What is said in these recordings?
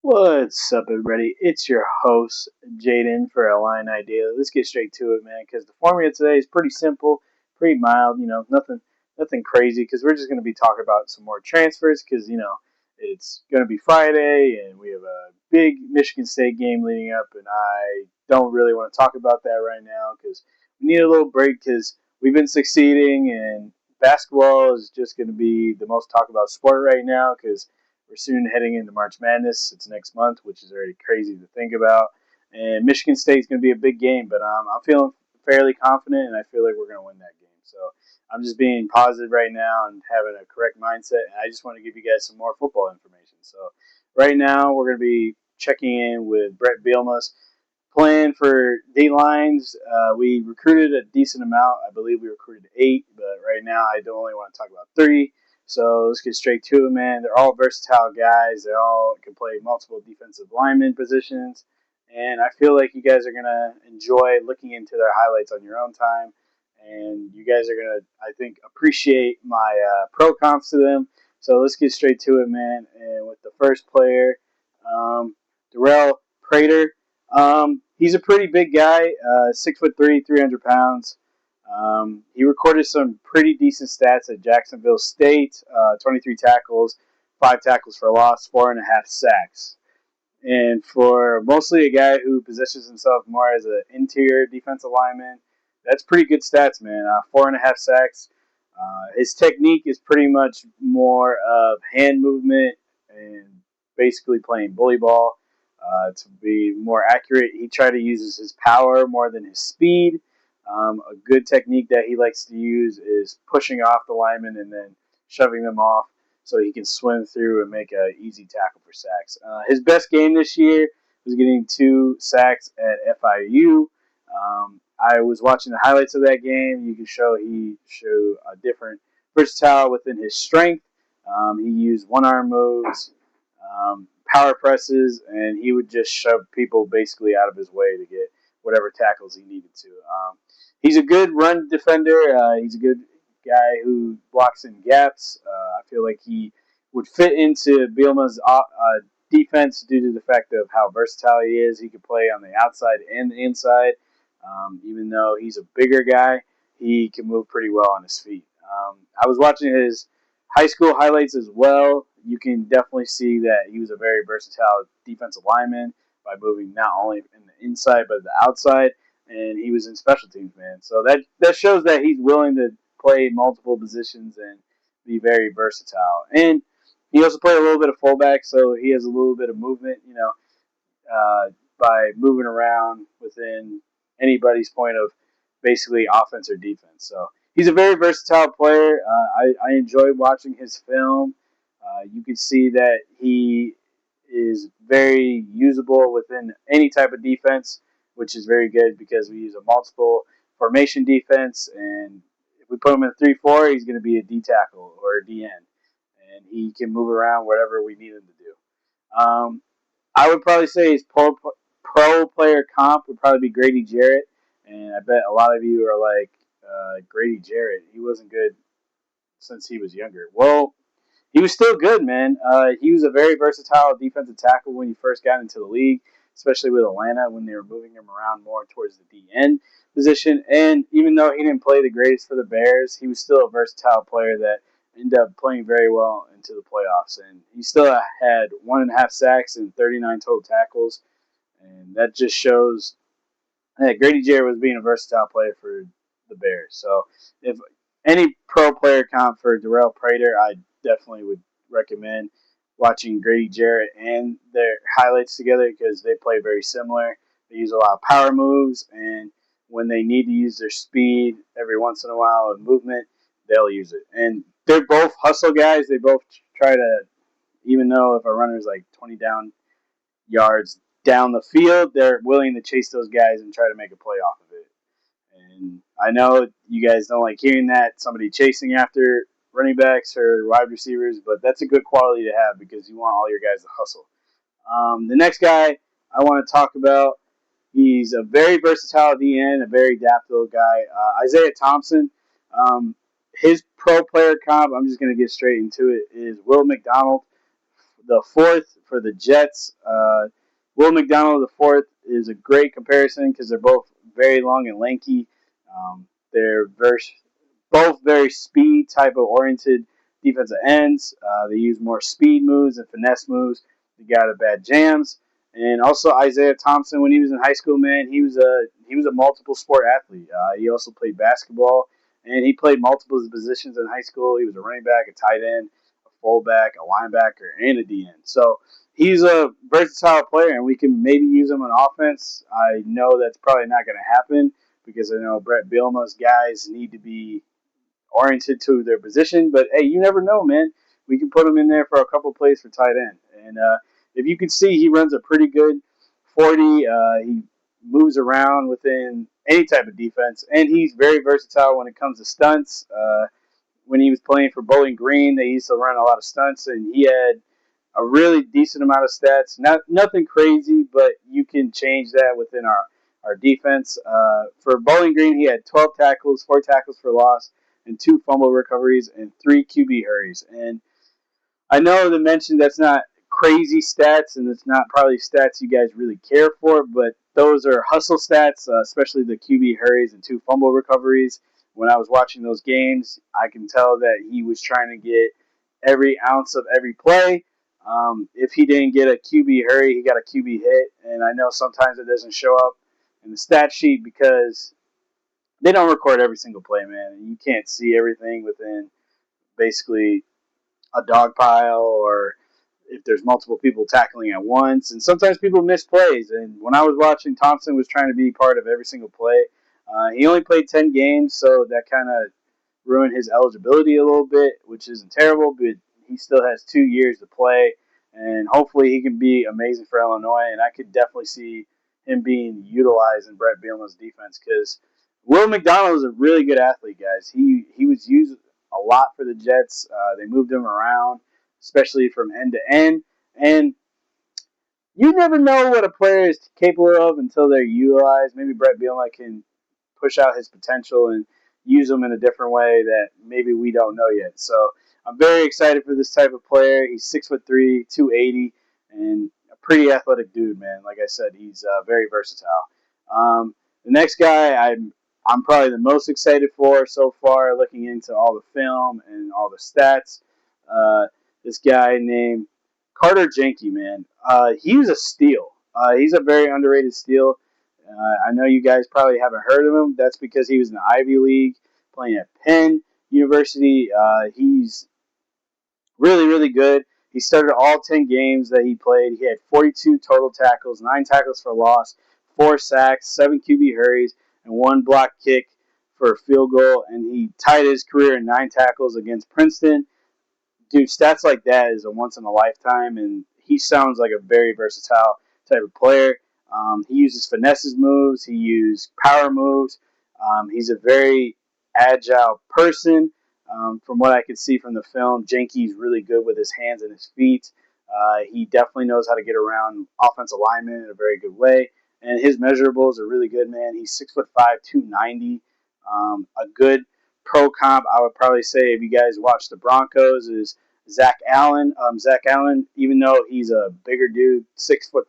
What's up, everybody? It's your host, Jaden, for Illini Daily. Let's get straight to it, man, because the formula today is pretty simple, pretty mild. Nothing crazy. Because we're just going to be talking about some more transfers. Because it's going to be Friday, and we have a big Michigan State game leading up, and I don't really want to talk about that right now because we need a little break. Because we've been succeeding, and basketball is just going to be the most talked about sport right now. Because we're soon heading into March Madness. It's next month, which is already crazy to think about. And Michigan State is going to be a big game, but I'm feeling fairly confident, and I feel like we're going to win that game. So I'm just being positive right now and having a correct mindset. And I just want to give you guys some more football information. So right now we're going to be checking in with Brett Bielema's plan for D lines. We recruited a decent amount. I believe we recruited 8, but right now I don't only want to talk about 3. So let's get straight to it, man. They're all versatile guys. They all can play multiple defensive lineman positions. And I feel like you guys are going to enjoy looking into their highlights on your own time. And you guys are going to, I think, appreciate my pro comps to them. So let's get straight to it, man. And with the first player, Derell Prader. He's a pretty big guy, 6'3", 300 pounds. He recorded some pretty decent stats at Jacksonville State, 23 tackles, 5 tackles for loss, 4.5 sacks. And for mostly a guy who positions himself more as an interior defensive lineman, that's pretty good stats, man. 4.5 sacks. His technique is pretty much more of hand movement and basically playing bully ball. To be more accurate, he tried to use his power more than his speed. A good technique that he likes to use is pushing off the linemen and then shoving them off so he can swim through and make an easy tackle for sacks. His best game this year was getting 2 sacks at FIU. I was watching the highlights of that game. You can show he showed a different versatile within his strength. He used one-arm moves, power presses, and he would just shove people basically out of his way to get whatever tackles he needed to. He's a good run defender. He's a good guy who blocks in gaps. I feel like he would fit into Bielema's defense due to the fact of how versatile he is. He can play on the outside and the inside. Even though he's a bigger guy, he can move pretty well on his feet. I was watching his high school highlights as well. You can definitely see that he was a very versatile defensive lineman by moving not only in the inside but the outside, and he was in special teams, man. So that shows that he's willing to play multiple positions and be very versatile. And he also played a little bit of fullback, so he has a little bit of movement, by moving around within anybody's point of basically offense or defense. So he's a very versatile player. I enjoy watching his film. You can see that he is very usable within any type of defense, which is very good because we use a multiple formation defense. And if we put him in a 3-4, he's going to be a D tackle or a DN. And he can move around whatever we need him to do. I would probably say his pro player comp would probably be Grady Jarrett. And I bet a lot of you are like, Grady Jarrett, he wasn't good since he was younger. Well, he was still good, man. He was a very versatile defensive tackle when he first got into the league, especially with Atlanta when they were moving him around more towards the DN position. And even though he didn't play the greatest for the Bears, he was still a versatile player that ended up playing very well into the playoffs. And he still had 1.5 sacks and 39 total tackles. And that just shows that Grady Jarrett was being a versatile player for the Bears. So if any pro player comp for Derell Prader, I definitely would recommend watching Grady Jarrett and their highlights together because they play very similar. They use a lot of power moves, and when they need to use their speed every once in a while and movement, they'll use it. And they're both hustle guys. They both try to, even though if a runner's like 20 down yards down the field, they're willing to chase those guys and try to make a play off of it. And I know you guys don't like hearing that, somebody chasing after running backs or wide receivers, but that's a good quality to have because you want all your guys to hustle. The next guy I want to talk about, he's a very versatile DN, a very adaptable guy. Isaiah Thompson. His pro player comp, I'm just going to get straight into it, is Will McDonald, the fourth for the Jets. Will McDonald the fourth is a great comparison because they're both very long and lanky. They're both very speed type of oriented defensive ends. They use more speed moves and finesse moves. They got a bad jams. And also Isaiah Thompson, when he was in high school, man, he was a multiple sport athlete. He also played basketball, and he played multiple positions in high school. He was a running back, a tight end, a fullback, a linebacker, and a DN. So he's a versatile player, and we can maybe use him on offense. I know that's probably not going to happen because I know Brett Bielema's guys need to be oriented to their position. But hey, you never know, man. We can put him in there for a couple plays for tight end. And if you can see, he runs a pretty good 40. He moves around within any type of defense, and he's very versatile when it comes to stunts. When he was playing for Bowling Green, they used to run a lot of stunts, and he had a really decent amount of stats. Nothing crazy, but you can change that within our defense. For Bowling Green, he had 12 tackles, 4 tackles for loss, and 2 fumble recoveries, and 3 QB hurries. And I know they mentioned that's not crazy stats, and it's not probably stats you guys really care for, but those are hustle stats, especially the QB hurries and 2 fumble recoveries. When I was watching those games, I can tell that he was trying to get every ounce of every play. If he didn't get a QB hurry, he got a QB hit, and I know sometimes it doesn't show up in the stat sheet because they don't record every single play, man, and you can't see everything within basically a dog pile or if there's multiple people tackling at once. And sometimes people miss plays. And when I was watching, Thompson was trying to be part of every single play. He only played 10 games, so that kind of ruined his eligibility a little bit, which isn't terrible, but he still has 2 years to play. And hopefully he can be amazing for Illinois. And I could definitely see him being utilized in Brett Bielema's defense because Will McDonald is a really good athlete, guys. He was used a lot for the Jets. They moved him around, especially from end to end. And you never know what a player is capable of until they're utilized. Maybe Brett Bielema can push out his potential and use him in a different way that maybe we don't know yet. So I'm very excited for this type of player. He's 6'3", 280, and a pretty athletic dude, man. Like I said, he's very versatile. The next guy I'm probably the most excited for so far, looking into all the film and all the stats. This guy named Carter Jenkee, man. He was a steal. He's a very underrated steal. I know you guys probably haven't heard of him. That's because he was in the Ivy League playing at Penn University. He's really, really good. He started all 10 games that he played. He had 42 total tackles, 9 tackles for loss, 4 sacks, 7 QB hurries, and 1 block kick for a field goal. And he tied his career in 9 tackles against Princeton. Dude, stats like that is a once in a lifetime, and he sounds like a very versatile type of player. He uses finesses moves. He uses power moves. He's a very agile person. From what I could see from the film, Jenkee's really good with his hands and his feet. He definitely knows how to get around offensive linemen in a very good way. And his measurables are really good, man. He's 6'5", 290. A good pro comp, I would probably say, if you guys watch the Broncos, is Zach Allen. Zach Allen, even though he's a bigger dude, 6'5",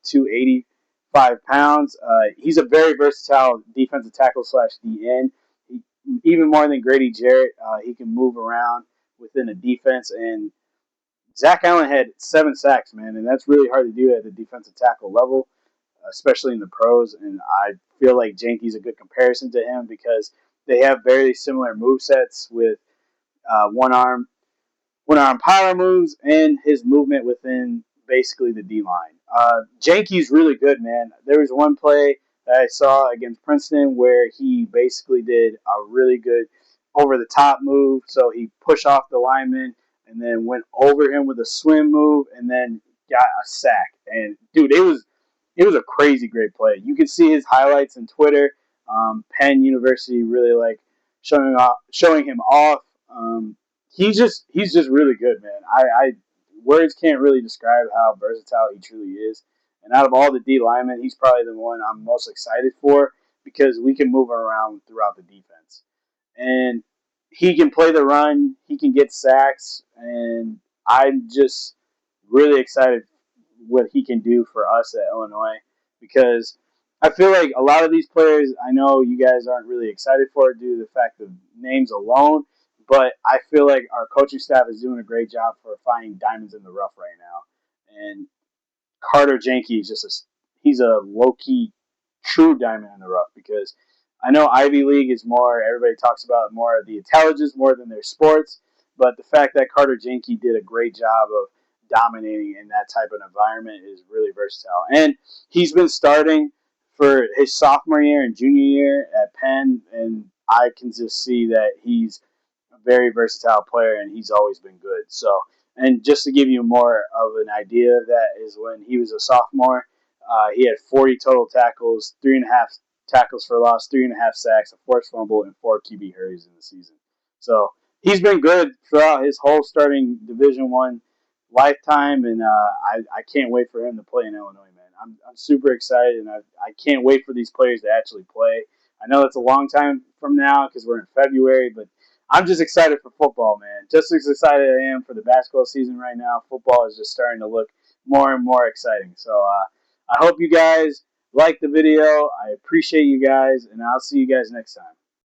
285 pounds, he's a very versatile defensive tackle / DN. Even more than Grady Jarrett, he can move around within a defense. And Zach Allen had 7 sacks, man, and that's really hard to do at the defensive tackle level, especially in the pros. And I feel like Jenkee's a good comparison to him because they have very similar move sets with one arm power moves and his movement within basically the D line. Jenkee's really good, man. There was one play that I saw against Princeton where he basically did a really good over the top move. So he pushed off the lineman and then went over him with a swim move and then got a sack. And dude, it was a crazy great play. You could see his highlights on Twitter. Penn University really like showing him off. He's just really good, man. I words can't really describe how versatile he truly is. And out of all the D linemen, he's probably the one I'm most excited for because we can move him around throughout the defense. And he can play the run, he can get sacks, and I'm just really excited what he can do for us at Illinois because I feel like a lot of these players, I know you guys aren't really excited for it due to the fact of names alone, but I feel like our coaching staff is doing a great job for finding diamonds in the rough right now. And Carter Jenkee is just he's a low key true diamond in the rough because I know Ivy League is more, everybody talks about more of the intelligence more than their sports, but the fact that Carter Jenkee did a great job of dominating in that type of environment is really versatile. And he's been starting for his sophomore year and junior year at Penn, and I can just see that he's a very versatile player, and he's always been good. So, and just to give you more of an idea of that is when he was a sophomore, he had 40 total tackles, 3.5 tackles for loss, 3.5 sacks, a forced fumble, and 4 QB hurries in the season. So he's been good throughout his whole starting Division One lifetime, and I can't wait for him to play in Illinois, man. I'm super excited, and I can't wait for these players to actually play. I know it's a long time from now because we're in February, but I'm just excited for football, man. Just as excited I am for the basketball season right now. Football is just starting to look more and more exciting. So I hope you guys like the video. I appreciate you guys, and I'll see you guys next time.